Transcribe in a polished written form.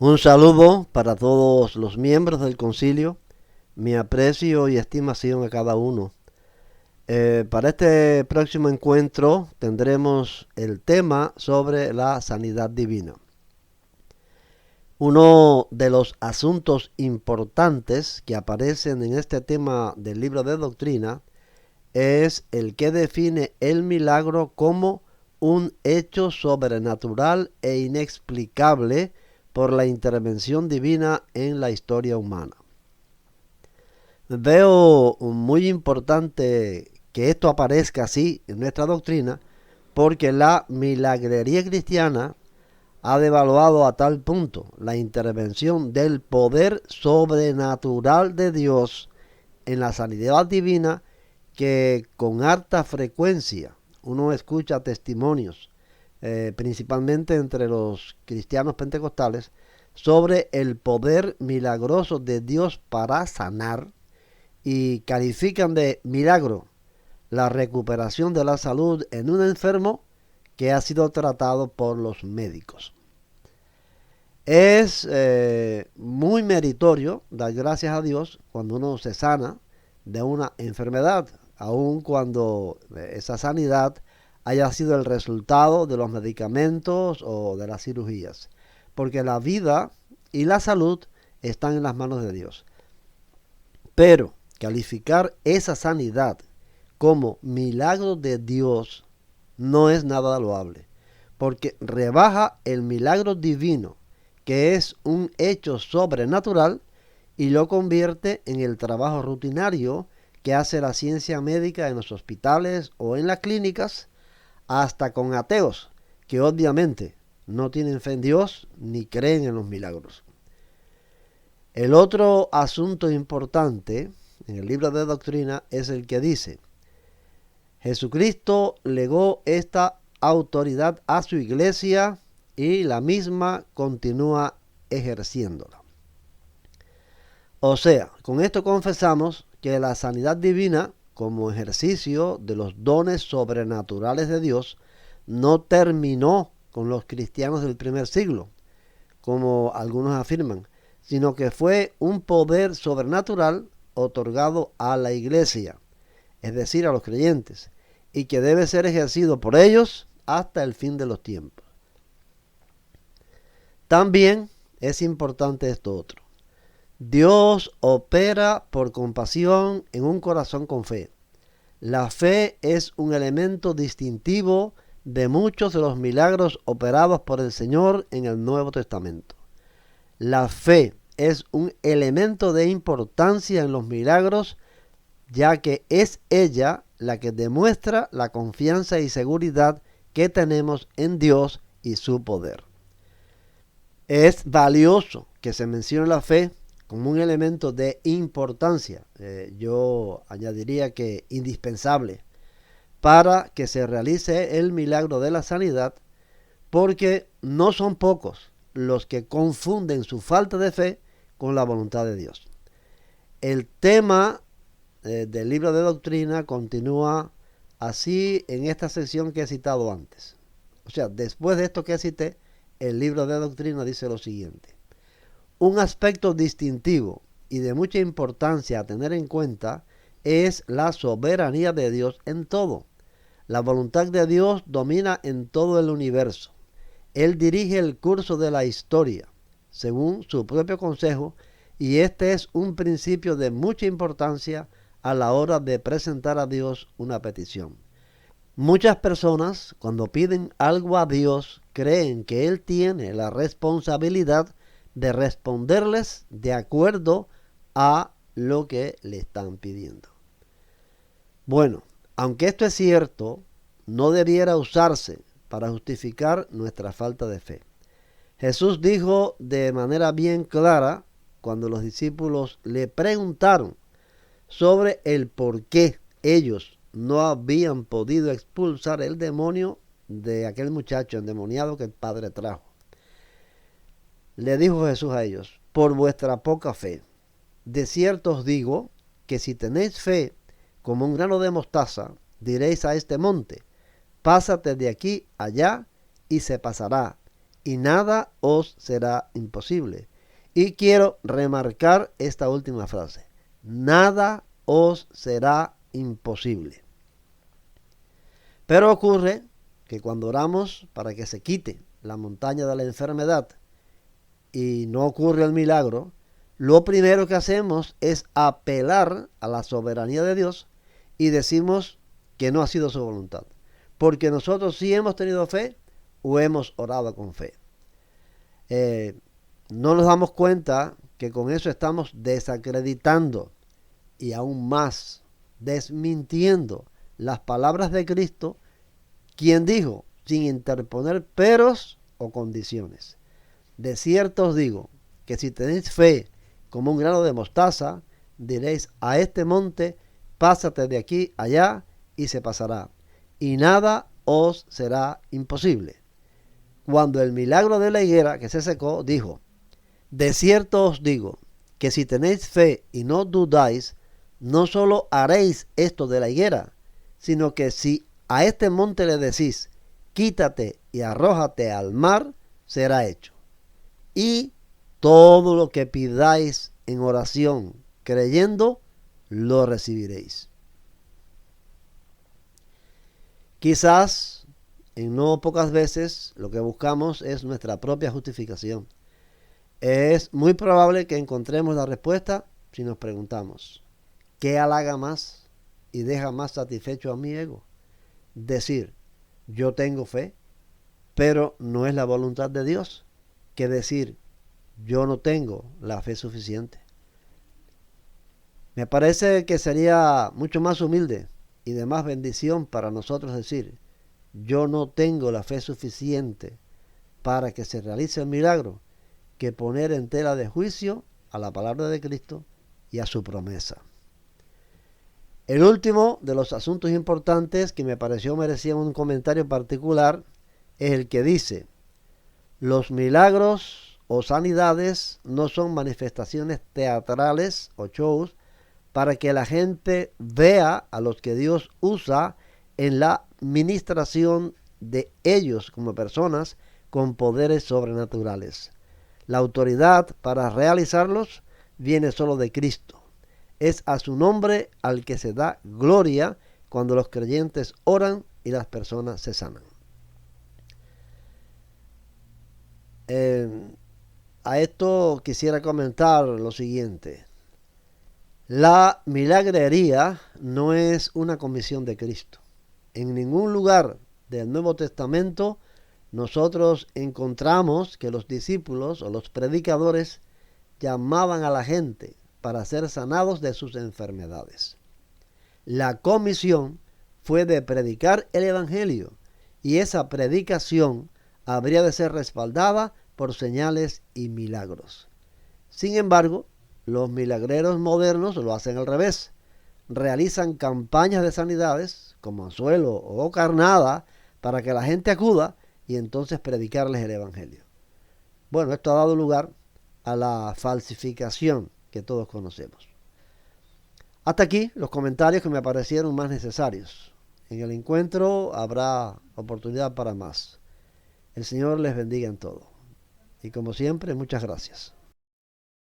Un saludo para todos los miembros del concilio, mi aprecio y estimación a cada uno. Para este próximo encuentro tendremos el tema sobre la sanidad divina. Uno de los asuntos importantes que aparecen en este tema del libro de doctrina es el que define el milagro como un hecho sobrenatural e inexplicable por la intervención divina en la historia humana. Veo muy importante que esto aparezca así en nuestra doctrina porque la milagrería cristiana ha devaluado a tal punto la intervención del poder sobrenatural de Dios en la sanidad divina que con harta frecuencia uno escucha testimonios, principalmente entre los cristianos pentecostales, sobre el poder milagroso de Dios para sanar y califican de milagro la recuperación de la salud en un enfermo que ha sido tratado por los médicos. Es muy meritorio dar gracias a Dios cuando uno se sana de una enfermedad, aun cuando esa sanidad haya sido el resultado de los medicamentos o de las cirugías, porque la vida y la salud están en las manos de Dios. Pero calificar esa sanidad como milagro de Dios no es nada loable, porque rebaja el milagro divino, que es un hecho sobrenatural, y lo convierte en el trabajo rutinario que hace la ciencia médica en los hospitales o en las clínicas, hasta con ateos que obviamente no tienen fe en Dios ni creen en los milagros. El otro asunto importante en el libro de doctrina es el que dice: Jesucristo legó esta autoridad a su iglesia y la misma continúa ejerciéndola. O sea, con esto confesamos que la sanidad divina, como ejercicio de los dones sobrenaturales de Dios, no terminó con los cristianos del primer siglo, como algunos afirman, sino que fue un poder sobrenatural otorgado a la iglesia, es decir, a los creyentes, y que debe ser ejercido por ellos hasta el fin de los tiempos. También es importante esto otro. Dios opera por compasión en un corazón con fe. La fe es un elemento distintivo de muchos de los milagros operados por el Señor en el Nuevo Testamento. La fe es un elemento de importancia en los milagros, ya que es ella la que demuestra la confianza y seguridad que tenemos en Dios y su poder. Es valioso que se mencione la fe como un elemento de importancia, yo añadiría que indispensable, para que se realice el milagro de la sanidad, porque no son pocos los que confunden su falta de fe con la voluntad de Dios. El tema del libro de doctrina continúa así en esta sección que he citado antes. O sea, después de esto que cité, el libro de doctrina dice lo siguiente: un aspecto distintivo y de mucha importancia a tener en cuenta es la soberanía de Dios en todo. La voluntad de Dios domina en todo el universo. Él dirige el curso de la historia según su propio consejo, y este es un principio de mucha importancia a la hora de presentar a Dios una petición. Muchas personas, cuando piden algo a Dios, creen que Él tiene la responsabilidad de responderles de acuerdo a lo que le están pidiendo. Bueno, aunque esto es cierto, no debiera usarse para justificar nuestra falta de fe. Jesús dijo de manera bien clara, cuando los discípulos le preguntaron sobre el por qué ellos no habían podido expulsar el demonio de aquel muchacho endemoniado que el Padre trajo. Le dijo Jesús a ellos: por vuestra poca fe. De cierto os digo que si tenéis fe como un grano de mostaza, diréis a este monte: pásate de aquí allá, y se pasará, y nada os será imposible. Y quiero remarcar esta última frase. Nada os será imposible. Pero ocurre que cuando oramos para que se quite la montaña de la enfermedad y no ocurre el milagro, lo primero que hacemos es apelar a la soberanía de Dios y decimos que no ha sido su voluntad. Porque nosotros sí hemos tenido fe o hemos orado con fe. No nos damos cuenta que con eso estamos desacreditando y aún más desmintiendo las palabras de Cristo, quien dijo, sin interponer peros o condiciones: de cierto os digo que si tenéis fe como un grano de mostaza, diréis a este monte, pásate de aquí allá, y se pasará, y nada os será imposible. Cuando el milagro de la higuera que se secó, dijo, de cierto os digo que si tenéis fe y no dudáis, no solo haréis esto de la higuera, sino que si a este monte le decís, quítate y arrójate al mar, será hecho. Y todo lo que pidáis en oración, creyendo, lo recibiréis. Quizás, en no pocas veces, lo que buscamos es nuestra propia justificación. Es muy probable que encontremos la respuesta si nos preguntamos, ¿qué halaga más y deja más satisfecho a mi ego? Decir, yo tengo fe, pero no es la voluntad de Dios, que decir, yo no tengo la fe suficiente. Me parece que sería mucho más humilde y de más bendición para nosotros decir, yo no tengo la fe suficiente para que se realice el milagro, que poner en tela de juicio a la palabra de Cristo y a su promesa. El último de los asuntos importantes que me pareció merecía un comentario particular es el que dice, los milagros o sanidades no son manifestaciones teatrales o shows para que la gente vea a los que Dios usa en la ministración de ellos como personas con poderes sobrenaturales. La autoridad para realizarlos viene solo de Cristo. Es a su nombre al que se da gloria cuando los creyentes oran y las personas se sanan. A esto quisiera comentar lo siguiente. La milagrería no es una comisión de Cristo. En ningún lugar del Nuevo Testamento nosotros encontramos que los discípulos o los predicadores llamaban a la gente para ser sanados de sus enfermedades. La comisión fue de predicar el Evangelio y esa predicación habría de ser respaldada por señales y milagros. Sin embargo, los milagreros modernos lo hacen al revés. Realizan campañas de sanidades como anzuelo o carnada para que la gente acuda y entonces predicarles el Evangelio. Bueno, esto ha dado lugar a la falsificación que todos conocemos. Hasta aquí los comentarios que me parecieron más necesarios. En el encuentro habrá oportunidad para más. El Señor les bendiga en todo. Y como siempre, muchas gracias.